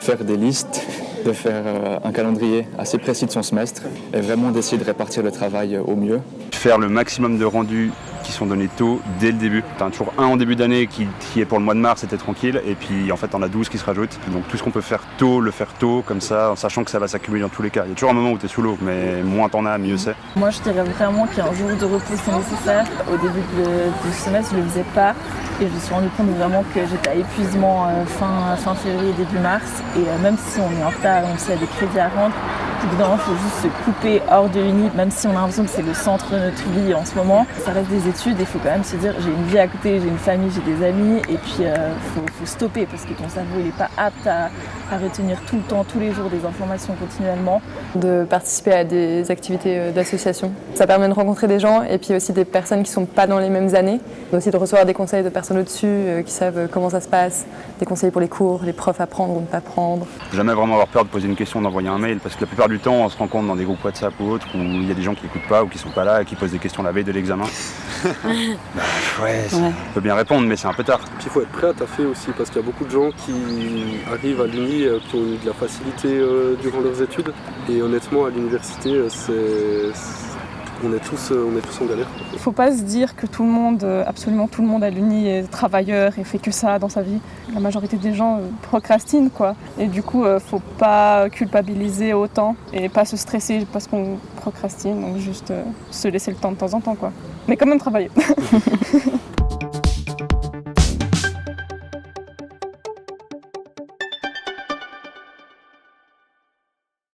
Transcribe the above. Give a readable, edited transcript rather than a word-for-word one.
Faire des listes, de faire un calendrier assez précis de son semestre et vraiment d'essayer de répartir le travail au mieux. Faire le maximum de rendus qui sont donnés tôt, dès le début. T'as toujours un en début d'année qui est pour le mois de mars, c'était tranquille, et puis en fait t'en as 12 qui se rajoutent. Donc tout ce qu'on peut faire tôt, le faire tôt, comme ça, en sachant que ça va s'accumuler dans tous les cas. Il y a toujours un moment où t'es sous l'eau, mais moins t'en as, mieux c'est. Moi je dirais vraiment qu'un jour de repos c'est nécessaire. Au début du semestre je le faisais pas, et je me suis rendu compte vraiment que j'étais à épuisement fin février, début mars, et même si on est en retard, même s'il y a des crédits à rendre, évidemment, il faut juste se couper hors de l'uni, même si on a l'impression que c'est le centre de notre vie en ce moment. Ça reste des études, il faut quand même se dire j'ai une vie à côté, j'ai une famille, j'ai des amis, et puis faut stopper parce que ton cerveau il n'est pas apte à retenir tout le temps, tous les jours des informations continuellement. De participer à des activités d'association. Ça permet de rencontrer des gens et puis aussi des personnes qui ne sont pas dans les mêmes années. Aussi de recevoir des conseils de personnes au-dessus qui savent comment ça se passe, des conseils pour les cours, les profs à prendre ou ne pas prendre. Jamais vraiment avoir peur de poser une question, d'envoyer un mail, parce que la plupart du temps on se rend compte dans des groupes WhatsApp ou autres où il y a des gens qui n'écoutent pas ou qui sont pas là et qui posent des questions la veille de l'examen. On peut bien répondre, mais c'est un peu tard. Puis il faut être prêt à taffer aussi, parce qu'il y a beaucoup de gens qui arrivent à l'uni qui ont eu de la facilité durant leurs études. Et honnêtement, à l'université, on est tous en galère. Il ne faut pas se dire que tout le monde, absolument tout le monde à l'uni est travailleur et fait que ça dans sa vie. La majorité des gens procrastinent, quoi. Et du coup, il ne faut pas culpabiliser autant et pas se stresser parce qu'on procrastine. Donc juste se laisser le temps de temps en temps, quoi. Mais quand même travailler.